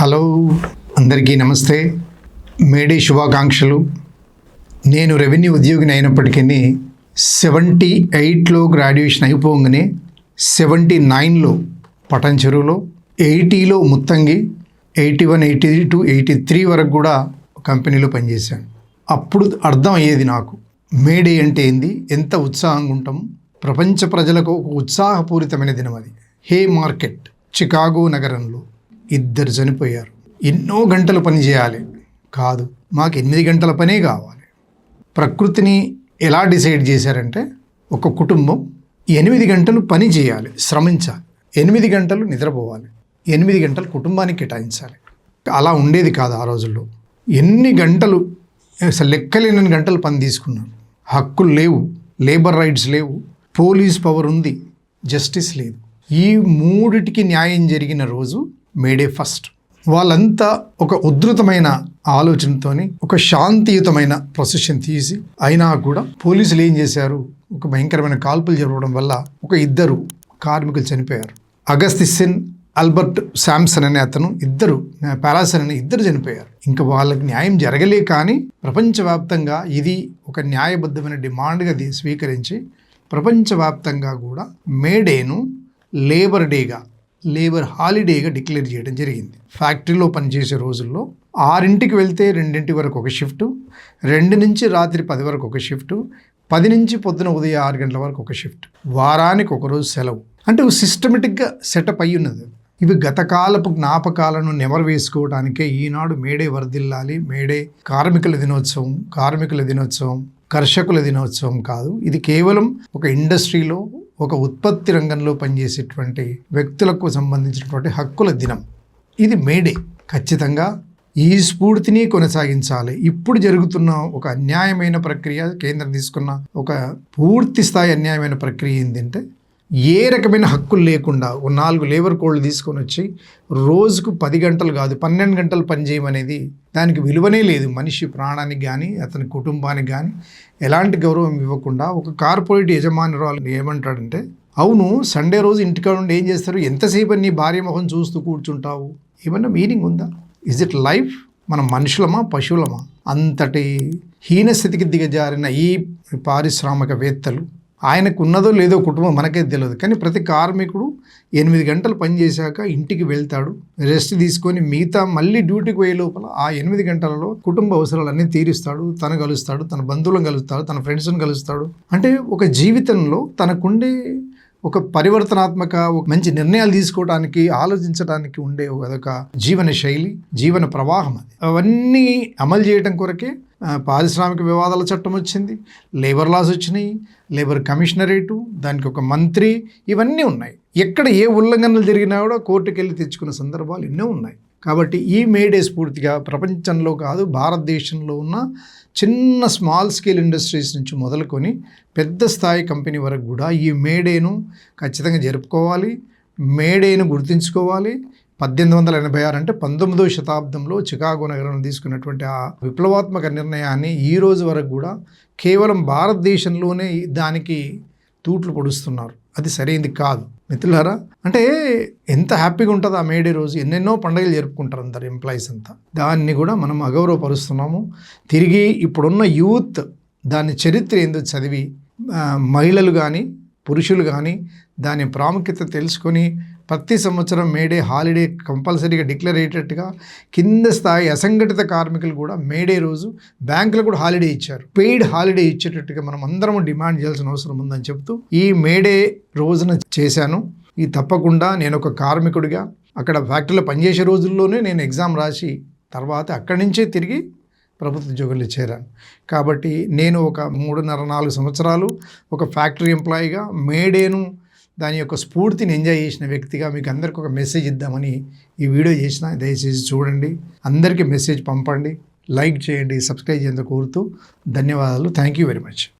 Hello, అందరికీ నమస్తే. May Day శుభాకాంక్షలు. నేను రెవెన్యూ ఉద్యోగిని అయినప్పటికీ 78లో గ్రాడ్యుయేషన్ అయిపోగానే 79లో పటంచెరువులో, 80లో ముత్తంగి, 81, 82, 83 వరకు కూడా కంపెనీలో పనిచేశాను. అప్పుడు అర్థం అయ్యేది నాకు మేడే అంటే ఏంది, ఎంత ఉత్సాహంగా ఉంటాం. ప్రపంచ ప్రజలకు ఒక ఉత్సాహపూరితమైన దినం అది. హే మార్కెట్, చికాగో నగరంలో 2 చనిపోయారు. ఎన్నో గంటలు పని చేయాలి కాదు, మాకు 8 గంటల పనే కావాలి. ప్రకృతిని ఎలా డిసైడ్ చేశారంటే, ఒక కుటుంబం 8 గంటలు పని చేయాలి, శ్రమించాలి, 8 గంటలు నిద్రపోవాలి, 8 గంటలు కుటుంబానికి కేటాయించాలి. అలా ఉండేది కాదు ఆ రోజుల్లో. ఎన్ని గంటలు, అసలు లెక్కలేని గంటలు పని తీసుకున్నారు. హక్కులు లేవు, లేబర్ రైట్స్ లేవు, పోలీస్ పవర్ ఉంది, జస్టిస్ లేదు. ఈ మూడిటికి న్యాయం జరిగిన రోజు మేడే ఫస్ట్. వాళ్ళంతా ఒక ఉధృతమైన ఆలోచనతోని ఒక శాంతియుతమైన ప్రొసెషన్ తీసి, అయినా కూడా పోలీసులు ఏం చేశారు, ఒక భయంకరమైన కాల్పులు జరగడం వల్ల ఒక 2 కార్మికులు చనిపోయారు. అగస్టిన్, ఆల్బర్ట్ శాంసన్ అనే అతను, పాలాసన్ అనే 2 చనిపోయారు. ఇంకా వాళ్ళకి న్యాయం జరగలే. కానీ ప్రపంచవ్యాప్తంగా ఇది ఒక న్యాయబద్ధమైన డిమాండ్గా స్వీకరించి ప్రపంచవ్యాప్తంగా కూడా మేడేను లేబర్ హాలిడేగా డిక్లేర్ చేయడం జరిగింది. ఫ్యాక్టరీలో పనిచేసే రోజుల్లో 6ంటికి వెళ్తే 2ంటి వరకు ఒక షిఫ్టు, 2 నుంచి రాత్రి 10 వరకు ఒక షిఫ్టు, 10 నుంచి పొద్దున ఉదయం 6 గంటల వరకు ఒక షిఫ్ట్, వారానికి ఒకరోజు సెలవు. అంటే సిస్టమేటిక్గా సెటప్ అయ్యి ఉన్నది. ఇవి గతకాలపు జ్ఞాపకాలను నెమరు వేసుకోవడానికే ఈనాడు మేడే వర్ధిల్లాలి, మేడే కార్మికుల దినోత్సవం, కర్షకుల దినోత్సవం కాదు. ఇది కేవలం ఒక ఇండస్ట్రీలో, ఒక ఉత్పత్తి రంగంలో పనిచేసేటువంటి వ్యక్తులకు సంబంధించినటువంటి హక్కుల దినం. ఇది మేడే. ఖచ్చితంగా ఈ స్ఫూర్తిని కొనసాగించాలి. ఇప్పుడు జరుగుతున్న ఒక అన్యాయమైన ప్రక్రియ, కేంద్రం తీసుకున్న ఒక పూర్తి స్థాయి అన్యాయమైన ప్రక్రియ ఏంటంటే, ఏ రకమైన హక్కులు లేకుండా 4 లేబర్ కోడ్లు తీసుకొని వచ్చి రోజుకు 10 గంటలు కాదు 12 గంటలు పనిచేయమనేది, దానికి విలువనే లేదు. మనిషి ప్రాణానికి కానీ అతని కుటుంబానికి కానీ ఎలాంటి గౌరవం ఇవ్వకుండా ఒక కార్పొరేట్ యజమానురాలు ఏమంటాడంటే, అవును సండే రోజు ఇంటికాడ ఉండి ఏం చేస్తారు, ఎంతసేపు నీ భార్య మొహం చూస్తూ కూర్చుంటావు, ఏమన్నా మీనింగ్ ఉందా? Is it life? మనం మనుషులమా, పశువులమా? అంతటి హీనస్థితికి దిగజారిన ఈ పారిశ్రామికవేత్తలు, ఆయనకు ఉన్నదో లేదో కుటుంబం మనకే తెలియదు, కానీ ప్రతి కార్మికుడు 8 గంటలు పనిచేశాక ఇంటికి వెళ్తాడు, రెస్ట్ తీసుకొని మిగతా మళ్ళీ డ్యూటీకి పోయే లోపల ఆ 8 గంటలలో కుటుంబ అవసరాలన్నీ తీరుస్తాడు, తను కలుస్తాడు, తన బంధువులను కలుస్తాడు, తన ఫ్రెండ్స్ని కలుస్తాడు. అంటే ఒక జీవితంలో తనకుండే ఒక పరివర్తనాత్మక, ఒక మంచి నిర్ణయాలు తీసుకోవడానికి, ఆలోచించడానికి ఉండే ఒక జీవన శైలి, జీవన ప్రవాహం అది. అవన్నీ అమలు చేయడం కొరకే పారిశ్రామిక వివాదాల చట్టం వచ్చింది, లేబర్ లాస్ వచ్చినాయి, లేబర్ కమిషనరేటు, దానికి ఒక మంత్రి, ఇవన్నీ ఉన్నాయి. ఎక్కడ ఏ ఉల్లంఘనలు జరిగినా కూడా కోర్టుకు వెళ్ళి తెచ్చుకున్న సందర్భాలు ఎన్నో ఉన్నాయి. కాబట్టి ఈ మేడే స్ఫూర్తిగా ప్రపంచంలో కాదు, భారతదేశంలో ఉన్న చిన్న స్మాల్ స్కేల్ ఇండస్ట్రీస్ నుంచి మొదలుకొని పెద్ద స్థాయి కంపెనీ వరకు కూడా ఈ మేడేను ఖచ్చితంగా జరుపుకోవాలి, మేడేను గుర్తుంచుకోవాలి. 1886 అంటే 19వ శతాబ్దంలో చికాగో నగరంలో తీసుకున్నటువంటి ఆ విప్లవాత్మక నిర్ణయాన్ని ఈ రోజు వరకు కూడా కేవలం భారతదేశంలోనే దానికి తూట్లు పొడుస్తున్నారు. అది సరైనది కాదు మిత్రులారా. అంటే ఎంత హ్యాపీగా ఉంటుంది ఆ మేడే రోజు. ఎన్నెన్నో పండుగలు జరుపుకుంటారు అందరు ఎంప్లాయీస్ అంతా. దాన్ని కూడా మనం అగౌరవపరుస్తున్నాము. తిరిగి ఇప్పుడున్న యూత్ దాని చరిత్ర ఏందో చదివి, మహిళలు కానీ పురుషులు కానీ దాని ప్రాముఖ్యత తెలుసుకొని ప్రతి సంవత్సరం మేడే హాలిడే కంపల్సరీగా డిక్లేర్ అయ్యేటట్టుగా, కింద స్థాయి అసంఘటిత కార్మికులు కూడా మేడే రోజు బ్యాంకులు కూడా హాలిడే ఇచ్చారు, పెయిడ్ హాలిడే ఇచ్చేటట్టుగా మనం అందరం డిమాండ్ చేయాల్సిన అవసరం ఉందని చెప్తూ ఈ మేడే రోజున చేశాను. ఇది తప్పకుండా నేను ఒక కార్మికుడిగా అక్కడ ఫ్యాక్టరీలో పనిచేసే రోజుల్లోనే నేను ఎగ్జామ్ రాసి తర్వాత అక్కడి నుంచే తిరిగి ప్రభుత్వ ఉద్యోగుల్లో చేరాను. కాబట్టి నేను ఒక 3.5-4 సంవత్సరాలు ఒక ఫ్యాక్టరీ ఎంప్లాయీగా మేడేను దాని యొక్క స్ఫూర్తిని ఎంజాయ్ చేసిన వ్యక్తిగా మీకు అందరికీ ఒక మెసేజ్ ఇద్దామని ఈ వీడియో చేసిన. దయచేసి చూడండి, అందరికీ మెసేజ్ పంపండి, లైక్ చేయండి, సబ్స్క్రైబ్ చేయండి కోరుతూ ధన్యవాదాలు. Thank you very much.